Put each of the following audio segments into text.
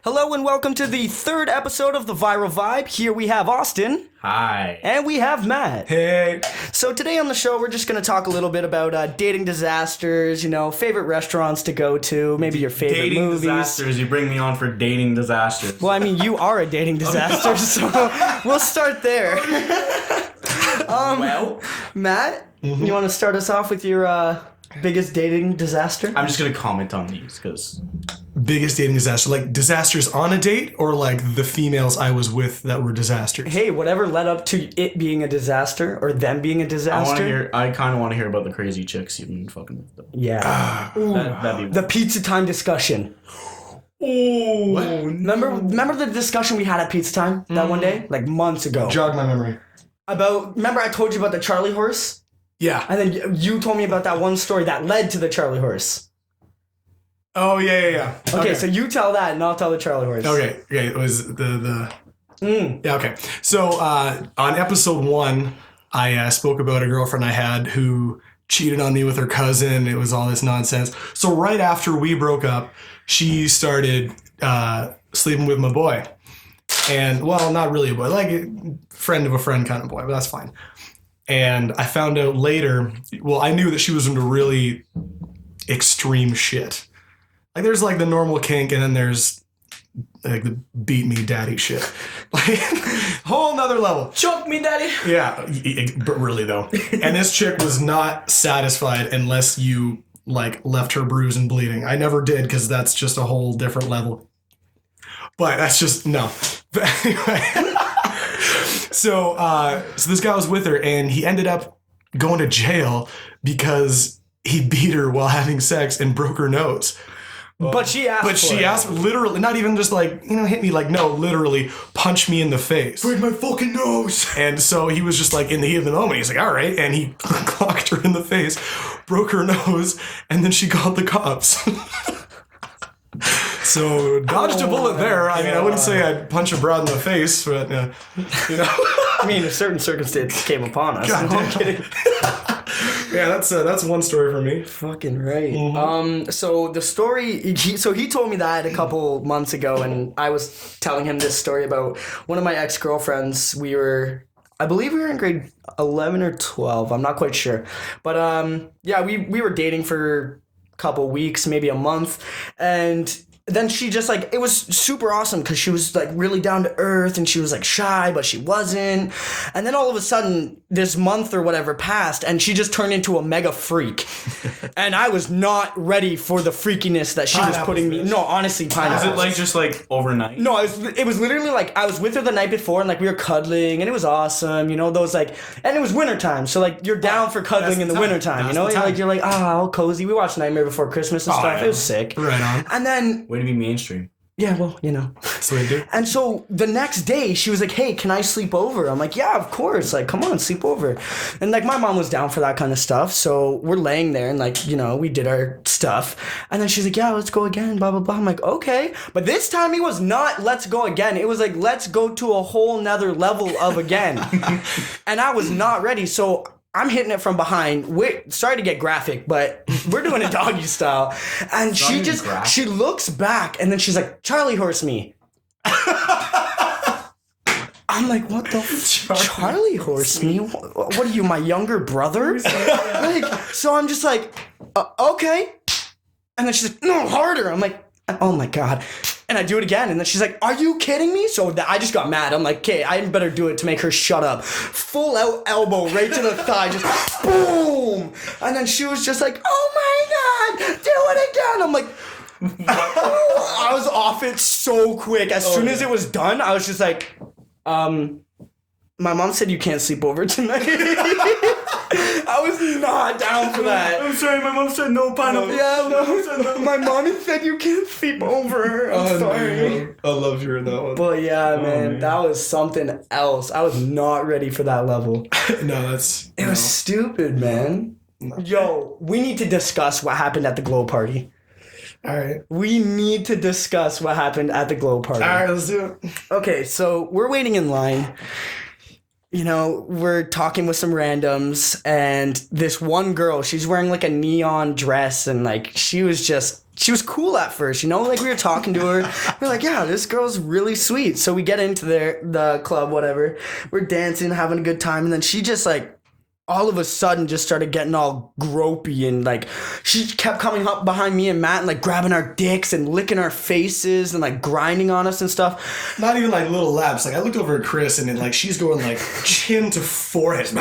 Hello and welcome to the third episode of The Viral Vibe. Here we have Austin. Hi. And we have Matt. Hey. So today on the show, we're just going to talk a little bit about dating disasters, favorite restaurants to go to, maybe your favorite dating movies. disasters. You bring me on for dating disasters. Well, I mean, you are a dating disaster, so we'll start there. Matt, you want to start us off with your biggest dating disaster? I'm just going to comment on these because... Biggest dating disaster? Like disasters on a date or like the females I was with that were disasters? Hey, whatever led up to it being a disaster or them being a disaster. I kind of want to hear about the crazy chicks you've been fucking with. Though. Yeah. That'd be The pizza time discussion. Oh, Remember the discussion we had at pizza time that one day? Like months ago. jog my memory. Remember I told you about the Charlie horse? Yeah. And then you told me about that one story that led to the Charlie horse. Oh yeah. Okay, so you tell that and I'll tell the Charlie horse. Okay. It was the. Yeah. Okay. So on episode 1, I spoke about a girlfriend I had who cheated on me with her cousin. It was all this nonsense. So right after we broke up, she started sleeping with my boy, and well, not really a boy, like a friend of a friend kind of boy, but that's fine. And I found out later. Well, I knew that she was into really extreme shit. Like there's like the normal kink, and then there's like the beat me daddy shit, like whole nother level. Choke me, daddy. Yeah, but really though. And this chick was not satisfied unless you like left her bruised and bleeding. I never did because that's just a whole different level. But that's just no. But anyway, so this guy was with her, and he ended up going to jail because he beat her while having sex and broke her nose. But she asked Literally, not even just like, hit me, like, no, literally punch me in the face. break my fucking nose. And so he was just like in the heat of the moment. He's like, all right. And he clocked her in the face, broke her nose, and then she called the cops. So dodged a bullet there. I mean, I wouldn't say I'd punch a broad in the face, but, I mean, if certain circumstances came upon us. God No, I'm damn. kidding. yeah, that's one story for me. Fucking right. Mm-hmm. So the story, he told me that a couple months ago, and I was telling him this story about one of my ex-girlfriends. I believe we were in grade 11 or 12. I'm not quite sure. But we were dating for a couple weeks, maybe a month, and then she just it was super awesome because she was really down to earth and she was shy, but she wasn't. And then all of a sudden this month or whatever passed and she just turned into a mega freak. And I was not ready for the freakiness that she was putting me. No, honestly, pineapple. Is it just overnight? No, it was literally I was with her the night before and we were cuddling and it was awesome, those and it was wintertime, so you're down for cuddling in the wintertime, you're all cozy. We watched Nightmare Before Christmas and stuff. Yeah. It was sick. Right on. And then Way to be mainstream. yeah, well, That's what I do. And so the next day she was like, hey, can I sleep over? I'm like, yeah, of course. Come on, sleep over. And my mom was down for that kind of stuff. So we're laying there and we did our stuff. And then she's like, yeah, let's go again, blah, blah, blah. I'm like, okay. But this time it was not let's go again. It was let's go to a whole nother level of again. And I was not ready. So I'm hitting it from behind. Sorry to get graphic, but we're doing it doggy style. And she looks back and then she's like, Charlie horse me. I'm like, what the Charlie horse me? What are you, my younger brother? So I'm just like, okay. And then she's like, no, harder. I'm like, oh my God. And I do it again. And then she's like, are you kidding me? So I just got mad. I'm like, okay, I better do it to make her shut up. Full out elbow right to the thigh. Just boom. And then she was just like, oh my God, do it again. I'm like, I was off it so quick. As soon as it was done, I was just like, my mom said you can't sleep over tonight. I was not down for that. I'm sorry, my mom said no pineapple. Yeah, no. My mommy said you can't sleep over. I'm sorry. No. I love hearing that one. But yeah, man, that was something else. I was not ready for that level. No, It was stupid, man. Yo, we need to discuss what happened at the glow party. all right. We need to discuss what happened at the glow party. All right, let's do it. Okay, so we're waiting in line. We're talking with some randoms, and this one girl, she's wearing a neon dress, and she was just she was cool at first, you know, like we were talking to her. We're like, yeah, this girl's really sweet. So we get into the club, whatever. We're dancing, having a good time, and then she just like all of a sudden just started getting all gropey, and like she kept coming up behind me and Matt and like grabbing our dicks and licking our faces and like grinding on us and stuff. Not even like little laps. Like I looked over at Chris and then like she's going like chin to forehead.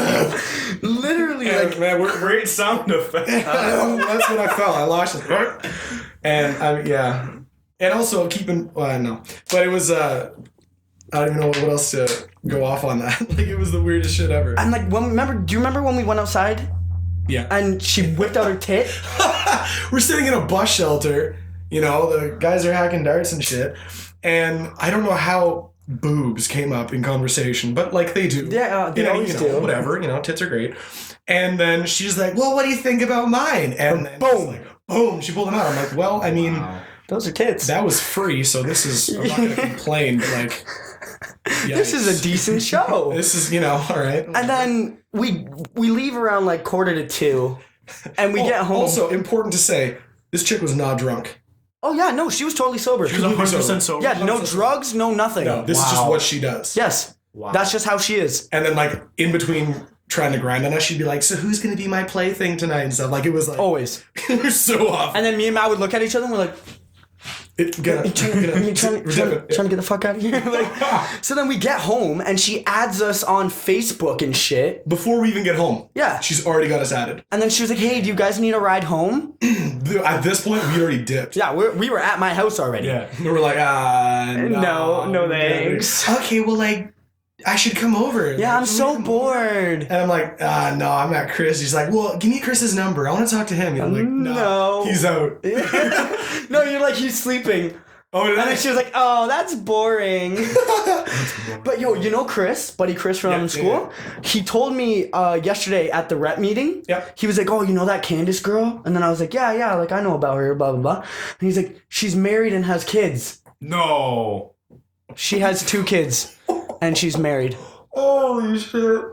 Literally, like Man, we're great sound effects. That's what I felt. I lost it. And yeah. And also keeping no. But it was I don't even know what else to go off on that. Like it was the weirdest shit ever. I'm like, do you remember when we went outside Yeah. and she whipped out her tit? We're sitting in a bus shelter, you know, the guys are hacking darts and shit. And I don't know how boobs came up in conversation, but like they do. Yeah, they always do. Whatever, you know, tits are great. And then she's like, well, what do you think about mine? And then boom. like, boom, she pulled them out. I'm like, well, I mean, Those are tits. that was free, so this is, I'm not going to complain, but like, This is a decent show. This is, you know, all right. And then we leave around like 1:45, and we get home. Also, important to say, this chick was not drunk. Oh yeah, no, she was totally sober. She was 100% sober. Yeah, no drugs, no nothing. No, this is just what she does. Yes, that's just how she is. And then, like, in between trying to grind on us, she'd be like, so who's going to be my plaything tonight and stuff. Like, it was like, Always. it was so off. And then me and Matt would look at each other and we're like, trying to get the fuck out of here. Like, so then we get home and she adds us on Facebook and shit. Before we even get home, Yeah. she's already got us added. And then she was like, hey, do you guys need a ride home? At this point, we already dipped. Yeah, we were at my house already. Yeah. And we're like, No thanks. Okay, well, like, I should come over. Yeah, I'm so bored. And I'm like, no, I'm not Chris. He's like, well, give me Chris's number. I want to talk to him. And I'm like, No. he's out. No, you're like, he's sleeping. Oh, And then she was like, oh, that's boring. But yo, you know Chris, buddy Chris from school? yeah. He told me yesterday at the rep meeting, Yep. he was like, oh, you know that Candace girl? And then I was like, yeah, like I know about her, blah, blah, blah. And he's like, she's married and has kids. No. She has 2 kids and she's married. Holy shit.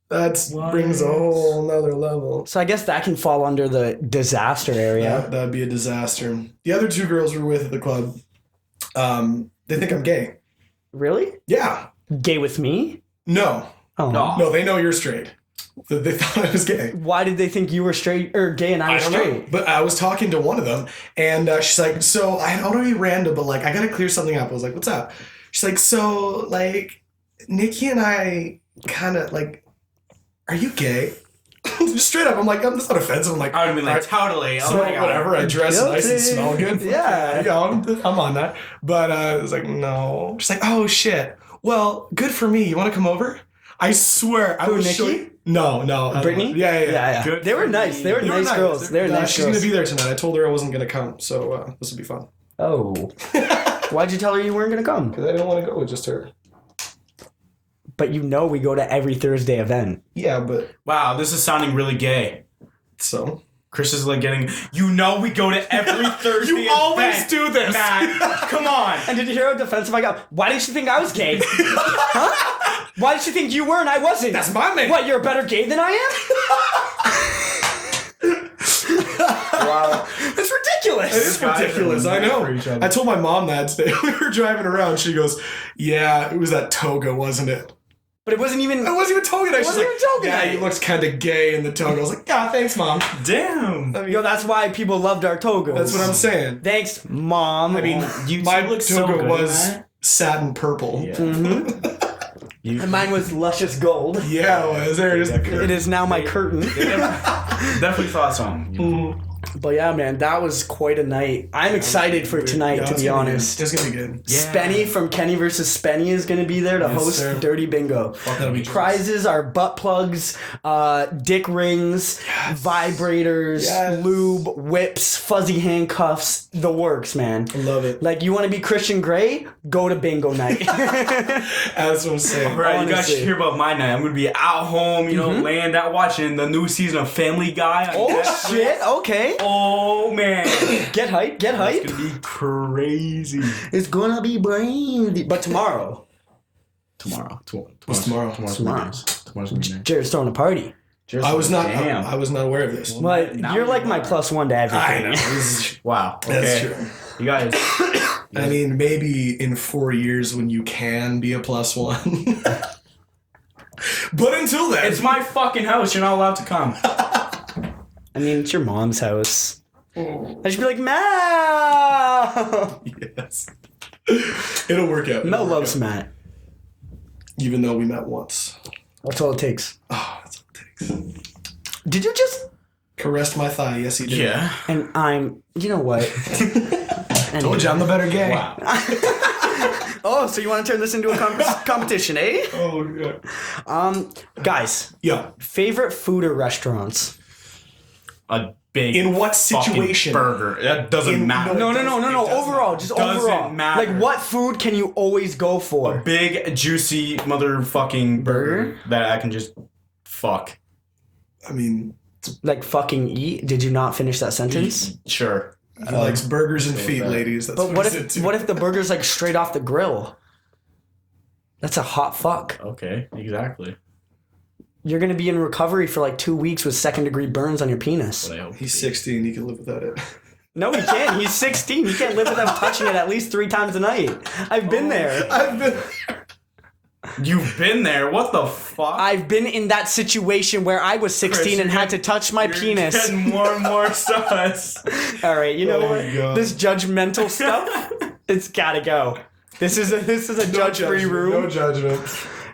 That brings a whole nother level. So I guess that can fall under the disaster area. That'd be a disaster. The other 2 girls we're with at the club, they think I'm gay. Really? Yeah. Gay with me? No. Oh. No, they know you're straight. They thought I was gay. Why did they think you were straight or gay and I was I don't straight? know. But I was talking to one of them, and she's like, so I don't want to be random, but like, I got to clear something up. I was like, what's up? She's like, so like, Nikki and I kind of like, are you gay? Just straight up, I'm like, that's not offensive. I'm like, I would have been like, totally. so whatever, I dress nice and smell good. Yeah. I'm on that. But I was like, no. She's like, oh shit. Well, good for me. You want to come over? I swear, I was Nikki? No. Brittany? Yeah. Good They were for nice. me. They were nice girls. They were nice She's girls. gonna be there tonight. I told her I wasn't gonna come, so this will be fun. Oh. Why'd you tell her you weren't going to come? Because I didn't want to go with just her. But you know we go to every Thursday event. Yeah, but Wow, this is sounding really gay. so Chris is like getting, we go to every Thursday. you always event. do this. Matt, come on. And did you hear how defensive I got? Why did she think I was gay? Huh? Why did she think you were and I wasn't? That's my man. What, you're a better gay than I am? Wow. It's ridiculous. It is ridiculous. I know. For each other. I told my mom that today. We were driving around. She goes, "Yeah, it was that toga, wasn't it?" But it wasn't even... It wasn't even toga night. She's wasn't like, even toga "Yeah, night." he looks kind of gay in the toga." I was like, "Yeah, thanks, mom." Damn. I mean, Yo, that's why people loved our togas. that's what I'm saying. Thanks, Mom. I mean, You my two look toga so good in was that. satin purple. Yeah. Mm-hmm. And mine was luscious gold. Yeah, it was. There it is. It is now my curtain. Definitely thought something. But yeah, man, that was quite a night. I'm excited for tonight, Yeah, to it's be gonna honest. It's gonna be good. Yeah. Spenny from Kenny vs. Spenny is going to be there to host sir. Dirty Bingo. That'll be Prizes are butt plugs, dick rings, vibrators, Yes. lube, whips, fuzzy handcuffs, the works, man. I love it. Like, you want to be Christian Grey? Go to bingo night. That's what I'm saying. All right, you guys Honestly. should hear about my night. I'm gonna be at home, laying out watching the new season of Family Guy. on Oh, Netflix. shit. Okay. Oh man, Get hype. Get hype. it's gonna be crazy. It's going to be brain. But tomorrow, Tomorrow. What's tomorrow? Tomorrow's Tomorrow. gonna be nice. Tomorrow's gonna be nice. Jared's throwing a party. Just I was not. Damn. I was not aware of this. But now you're you like my are. +1 to everything. I know. This is- Wow. Okay. That's true. You guys. I mean, maybe in 4 years when you can be a +1. But until then, It's my fucking house. You're not allowed to come. I mean, it's your mom's house. I should be like, Mel! yes, it'll work out. Mel It'll work loves out. Matt. Even though we met once. That's all it takes. Oh, that's all it takes. Did you just... Caressed my thigh. Yes, he did. Yeah. And I'm... You know what? Told you I'm the better gay. Wow. Oh, so you want to turn this into a competition, eh? Oh, yeah. Guys, Yeah. favorite food or restaurants? A big. In what fucking situation? burger. That doesn't In- matter. No. It does Overall, not. just Doesn't overall. matter. Like, what food can you always go for? Big juicy motherfucking burger that I can just fuck. I mean, Like, fucking eat? Did you not finish that sentence? Sure. he likes burgers and feet, that. ladies. That's But what he if said, too. what if the burger's like straight off the grill? That's a hot fuck. Okay. Exactly. You're gonna be in recovery for like 2 weeks with 2nd-degree burns on your penis. What I hope. He's 16. He can live without it. No, he can't. He's 16. He can't live without touching it at least 3 times a night. I've been there. I've been. You've been there. What the fuck? I've been in that situation where I was 16 Chris, and you're had to touch my You're penis. getting more and more sus. All right, you know Oh what? my God. This judgmental stuff, it's gotta go. This is a judge-free room. No judgment.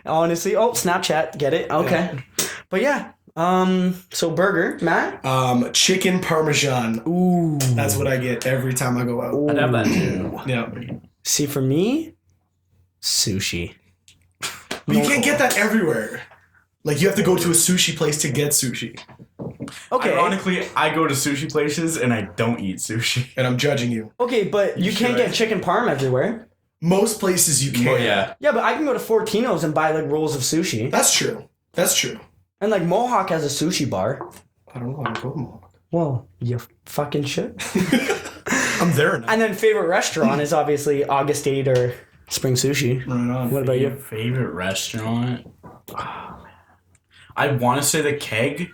Honestly, oh, Snapchat, get it? Okay, but yeah. So burger, Matt. Chicken parmesan. Ooh. That's what I get every time I go out. I'd have that too. Yeah. See, for me, sushi. But you can't get that everywhere. Like, you have to go to a sushi place to get sushi. Okay. Ironically, I go to sushi places and I don't eat sushi. And I'm judging you. Okay, but you can't should. get chicken parm everywhere. Most places you can. Oh yeah. Yeah, but I can go to Fortino's and buy like rolls of sushi. That's true. That's true. And like Mohawk has a sushi bar. I don't know how to go more. Well, you fucking should. I'm there now. And then favorite restaurant is obviously August 8 or Spring Sushi. Right on. What about you? Favorite restaurant? I want to say the Keg,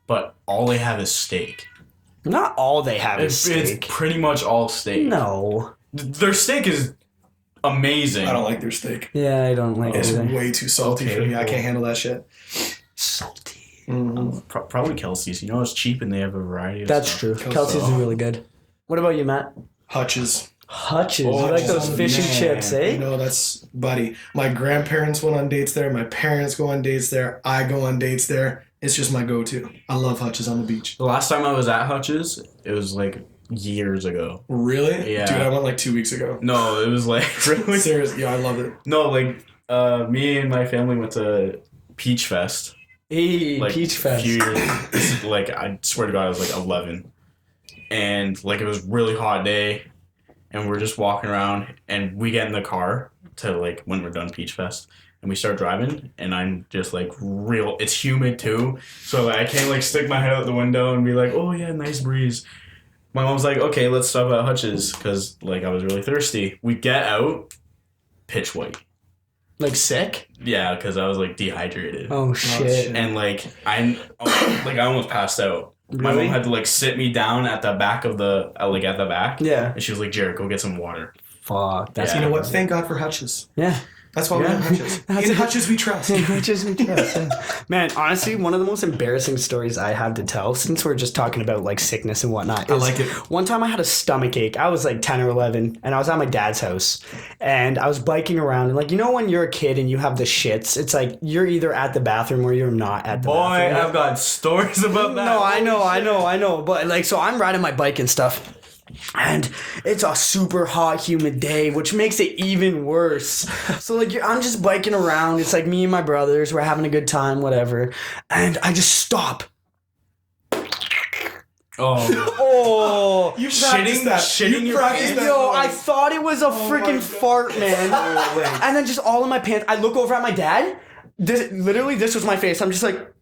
but all they have is steak. Not all they have is It's steak. pretty much all steak. No. Their steak is amazing. I don't like their steak. Yeah, I don't like It's it either. way too salty for Okay, me. I cool. can't handle that shit. Salty. Probably Kelsey's. You know, it's cheap and they have a variety of That's stuff. true. Kelsey's. Kelsey's is really good. What about you, Matt? Hutch's. Hutch's. Oh, you like those man. fish and chips, eh? You know, that's buddy. My grandparents went on dates there. My parents go on dates there. I go on dates there. It's just my go-to. I love Hutch's on the beach. The last time I was at Hutch's, it was like years ago. Really? Yeah. Dude, I went like 2 weeks ago. No, it was like really. Seriously, yeah, I love it. No, like me and my family went to Peach Fest. Hey, Like Peach a Fest. few years, like I swear to God, I was like 11, and like it was a really hot day, and we're just walking around, and we get in the car to like when we're done Peach Fest, and we start driving, and I'm just like real. It's humid too, so like, I can't like stick my head out the window and be like, oh yeah, nice breeze. My mom's like, okay, let's stop at Hutch's because like I was really thirsty. We get out, pitch white. Like sick? Yeah, because I was like dehydrated. Oh, shit. shit. And like I almost passed out. My Really? mom had to like sit me down at the back of the at the back. Yeah. And she was like, Jared, go get some water. Fuck. That's Yeah. You know what? Thank God for Hutch's. Yeah. That's why we Yeah. have Hutch's. That's In it. Hutch's we trust. Hutch's we trust, yeah. Man, honestly, one of the most embarrassing stories I have to tell, since we're just talking about like sickness and whatnot, is like it. one time I had a stomach ache. I was like 10 or 11, and I was at my dad's house, and I was biking around, and like, you know when you're a kid and you have the shits, it's like you're either at the bathroom or you're not at the Boy, bathroom. I've got stories about that. No, I know. But like, so I'm riding my bike and stuff. And it's a super hot, humid day, which makes it even worse. So like, I'm just biking around. It's like me and my brothers. We're having a good time, whatever. And I just stop. Oh, Oh, You Shitting- practiced that. shitting You your practiced pants? that yo! noise. I thought it was a freaking God. fart, man. And then just all in my pants. I look over at my dad. This was my face. I'm just like,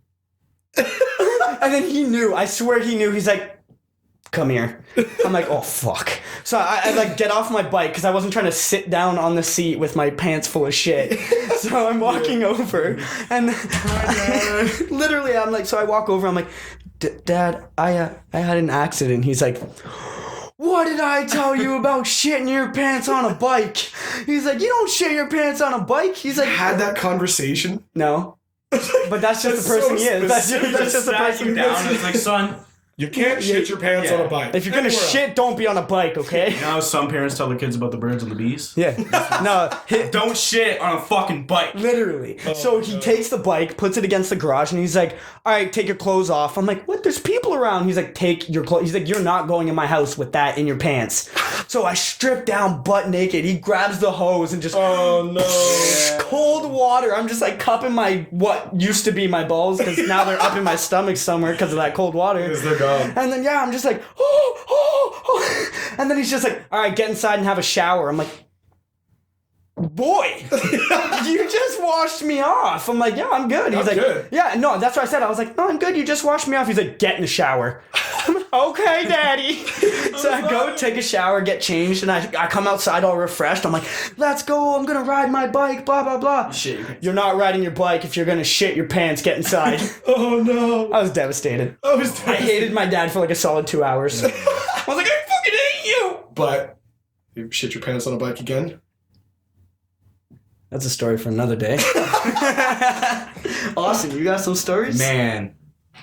and then he knew. I swear he knew. He's like, come here. I'm like, oh, fuck. So I like get off my bike because I wasn't trying to sit down on the seat with my pants full of shit. So I'm walking over and literally I'm like, so I walk over, I'm like, Dad, I had an accident. He's like, what did I tell you about shitting your pants on a bike? He's like, you don't shit your pants on a bike. He's like, Had that conversation? no. But that's just the person he is. That's just the person he down. is. It's like, son. You can't shit your pants on a bike. If you're gonna shit, don't be on a bike, okay? You know how some parents tell their kids about the birds and the bees? Yeah. No. Don't shit on a fucking bike. Literally. So he takes the bike, puts it against the garage, and he's like, all right, take your clothes off. I'm like, what? There's people around. He's like, take your clothes. He's like, you're not going in my house with that in your pants. So I strip down butt naked. He grabs the hose and just... Oh, no. Cold water. I'm just like cupping my, what used to be my balls, because now they're up in my stomach somewhere because of that cold water. Because they're gone. And then, I'm just like, oh. And then he's just like, all right, get inside and have a shower. I'm like, boy, you just washed me off. I'm like, yeah, I'm good. He's like, good. yeah, no, that's what I said. I was like, no, I'm good. You just washed me off. He's like, get in the shower. I'm like, okay, Daddy. So I go take a shower, get changed, and I come outside all refreshed. I'm like, let's go. I'm going to ride my bike, blah, blah, blah. Shit. You're not riding your bike if you're going to shit your pants. Get inside. Oh, no. I was devastated. I hated my dad for like a solid 2 hours. I was like, I fucking hate you. But you shit your pants on a bike again? That's a story for another day. Austin, you got some stories? Man,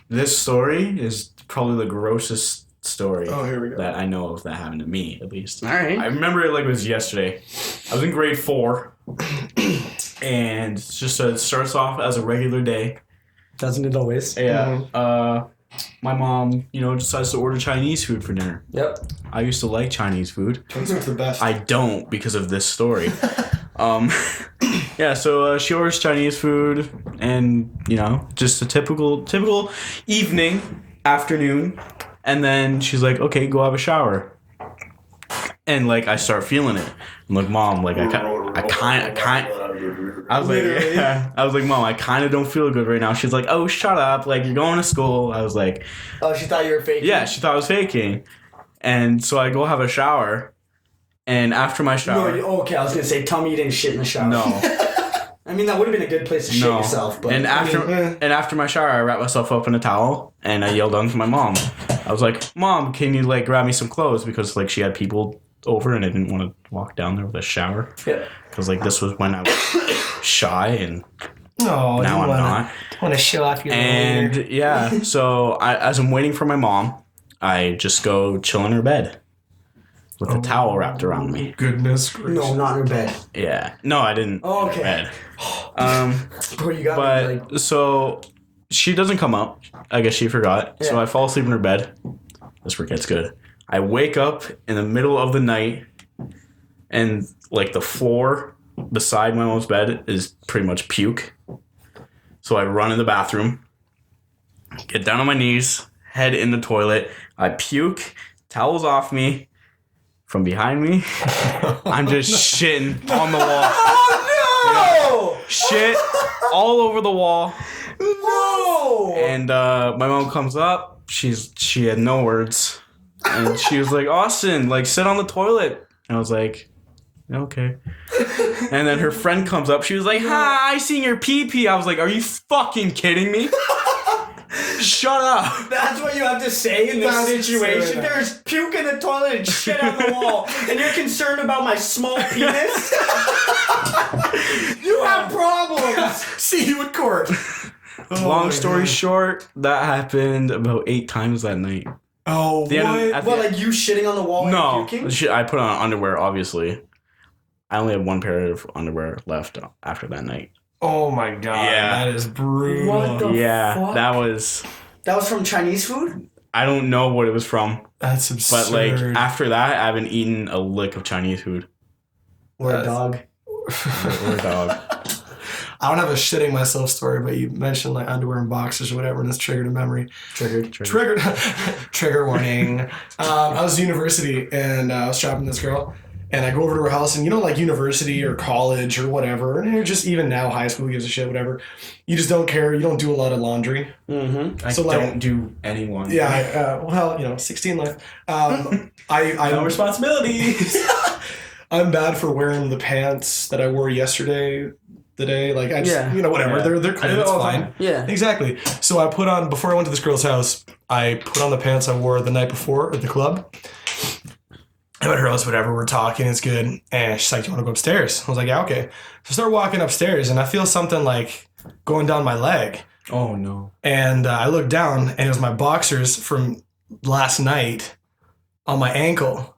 this story is probably the grossest story Oh, here we go. that I know of that happened to me, at least. All right. I remember it like it was yesterday. I was in grade 4, and it's just it starts off as a regular day. Doesn't it always? Yeah. My mom, decides to order Chinese food for dinner. Yep. I used to like Chinese food. Chinese food's the best. I don't because of this story. Yeah, so she orders Chinese food, and just a typical evening, afternoon, and then she's like, "Okay, go have a shower." And like I start feeling it. I'm like, "Mom, like I was like, yeah. I was like, Mom, I kind of don't feel good right now." She's like, "Oh, shut up! Like you're going to school." I was like, Oh, she thought you were faking. "Yeah," she thought I was faking, and so I go have a shower, and after my shower, Okay, I was gonna say, tell me you didn't shit in the shower. no. I mean, that would have been a good place to shit yourself. But and after my shower, I wrapped myself up in a towel and I yelled down to my mom. I was like, "Mom, can you like grab me some clothes?" Because like she had people over and I didn't want to walk down there with a shower. Yeah. Because like this was when I was shy and No, now I'm not. Want to show off your And yeah, so as I'm waiting for my mom, I just go chill in her bed with a towel wrapped around me. Goodness gracious. No, not in her bed. Yeah. No, I didn't. Oh, okay. Bed. Bro, you got me, like, But so she doesn't come up. I guess she forgot. So Yeah. I fall asleep in her bed. This where it gets good. I wake up in the middle of the night and like the floor beside my mom's bed is pretty much puke. So I run in the bathroom, get down on my knees, head in the toilet. I puke, towels off me. From behind me, I'm just shitting on the wall. oh Shit all over the wall. no! And my mom comes up. She had no words, and she was like, "Austin, like sit on the toilet." And I was like, "Okay." And then her friend comes up. She was like, "Hi, I seen your pee pee." I was like, "Are you fucking kidding me?" Shut up. That's what you have to say in this That's situation. so There's puke in the toilet and shit on the wall, and you're concerned about my small penis? You have problems. See you in court. Long story short, that happened about 8 times that night. Oh, The end- what? at the What, end- like you shitting on the wall No, and puking? I put on underwear. Obviously, I only had one pair of underwear left after that night. Oh my god. Yeah. That is brutal. What the Yeah, fuck? that was. That was from Chinese food? I don't know what it was from, That's absurd. but like after that, I haven't eaten a lick of Chinese food Or a That's- dog? or a dog. I don't have a shitting myself story, but you mentioned like underwear and boxers or whatever, and it's triggered a memory. Triggered. Trigger warning. I was in university and I was shopping this girl, And I go over to her house, and like university or college or whatever, and you're just even now high school, who gives a shit, whatever. You just don't care. You don't do a lot of laundry. Mm-hmm. I don't do any laundry. Yeah. 16 left. I No responsibilities. I'm bad for wearing the pants that I wore yesterday. Today, like I just, whatever. Yeah. They're clean. It's fine. Yeah. Exactly. So I put on before I went to this girl's house. I put on the pants I wore the night before at the club. I went to her house, whatever. We're talking. It's good. And she's like, "You want to go upstairs?" I was like, "Yeah, okay." So I start walking upstairs, and I feel something like going down my leg. Oh no. And I look down, and it was my boxers from last night on my ankle.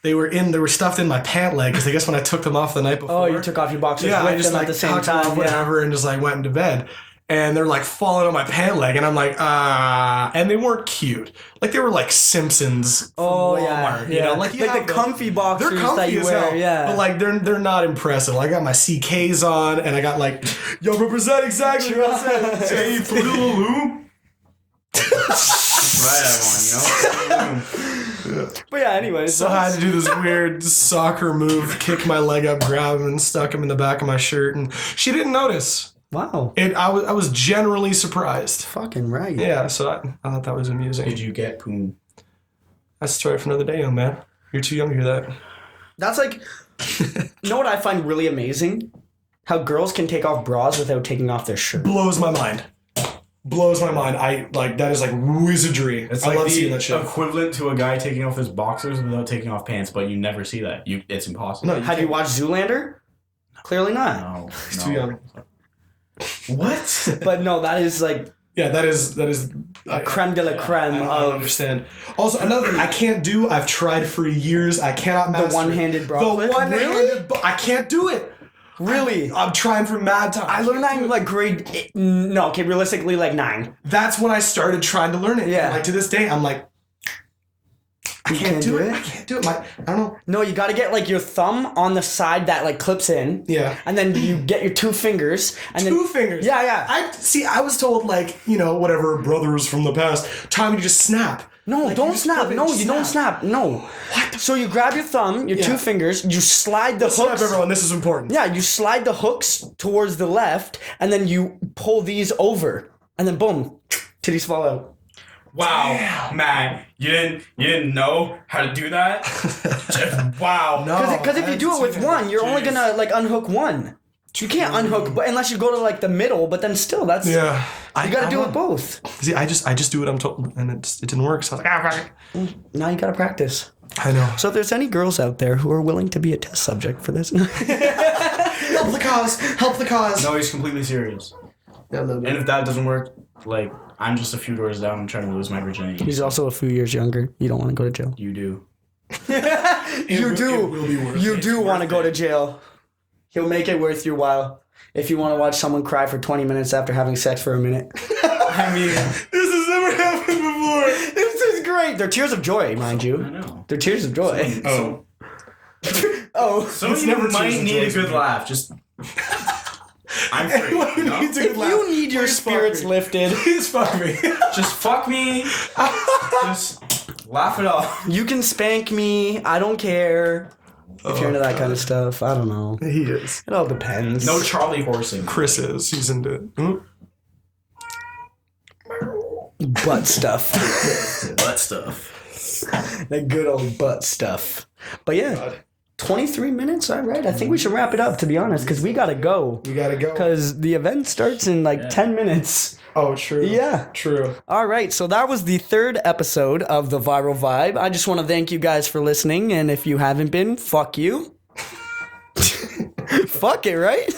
They were stuffed in my pant leg because I guess when I took them off the night before. Oh, you took off your boxers I with just them at the same tucked them off, time. whatever, and just like went into bed. And they're like falling on my pant leg, and I'm like, and they weren't cute. Like they were like Simpsons from Walmart, you know, like the comfy boxers they're comfy that you as wear, hell, yeah. but like they're not impressive. I got my CKs on, and I got like, yo, represent exactly what I said. Hey, put a little lube. Right, everyone. But yeah, anyways. So I had to do this weird soccer move, kick my leg up, grab him, and stuck him in the back of my shirt, and she didn't notice. Wow. I was generally surprised. Fucking right. Yeah, so I thought that was amusing. Did you get poon? That's a story for another day, young man. You're too young to hear that. That's like, you know what I find really amazing? How girls can take off bras without taking off their shirt. Blows my mind. Blows my mind. I like that is like wizardry. It's I like love the seeing that shit. equivalent to a guy taking off his boxers without taking off pants, but you never see that. It's impossible. No, Have you watched Zoolander? Clearly not. No, He's too young. What? But no, that is like Yeah, that is creme de la creme I don't of understand. Also, another thing I can't do. I've tried for years. I cannot master the one-handed bra. The flip. one-handed. Really? I can't do it. Really? I'm trying for mad time. I learned that in like realistically like 9. That's when I started trying to learn it. Yeah. And like to this day, I'm like, I You can't do it. I can't do it. I don't know. No, you gotta get like your thumb on the side that like clips in. Yeah. And then you get your 2 fingers and then Two fingers. Yeah, yeah. I was told like, whatever brothers from the past, time to just snap. No, Like, don't you just snap. flip it No, and you don't snap. No. What? So you grab your thumb, your 2 fingers, you slide the Snap, hooks. everyone. This is important. Yeah, you slide the hooks towards the left, and then you pull these over, and then boom, titties fall out. Wow, man, you didn't know how to do that? Wow. No. Because if you do it with one, you're only gonna like unhook one. You can't unhook, but unless you go to like the middle. But then still, that's Yeah. you gotta do it both. See, I just do what I'm told, and it didn't work. So I was like, fuck it. Now you gotta practice. I know. So if there's any girls out there who are willing to be a test subject for this, Help the cause. Help the cause. No, he's completely serious. Yeah, a little bit. And if that doesn't work, like, I'm just a few doors down and trying to lose my virginity. he's also a few years younger. You don't want to go to jail. You do. You It will be worth You it. do want to go to jail. He'll make it worth your while. If you want to watch someone cry for 20 minutes after having sex for a minute. I mean, This has never happened before. This is great. They're tears of joy, mind I you. know. They're tears of joy. Oh. Oh. Some It's of you never might tears of need joy a for good me. laugh. Just. I'm free. Anyone who You know? needs a If good laugh, you need your please fuck spirits me. lifted, Please fuck me. Just fuck me. Just laugh it off. you can spank me. I don't care. If you're into that kind of stuff, I don't know. He is. It all depends. No Charlie horsing. Chris is. He's into it. butt stuff. Butt stuff. That good old butt stuff. But yeah, 23 minutes. All right. I think we should wrap it up, to be honest, because we got to go. We gotta go. Because the event starts in like 10 minutes. Oh, true. Yeah. True. All right, so that was the 3rd episode of The Viral Vibe. I just want to thank you guys for listening, and if you haven't been, fuck you. Fuck it, right?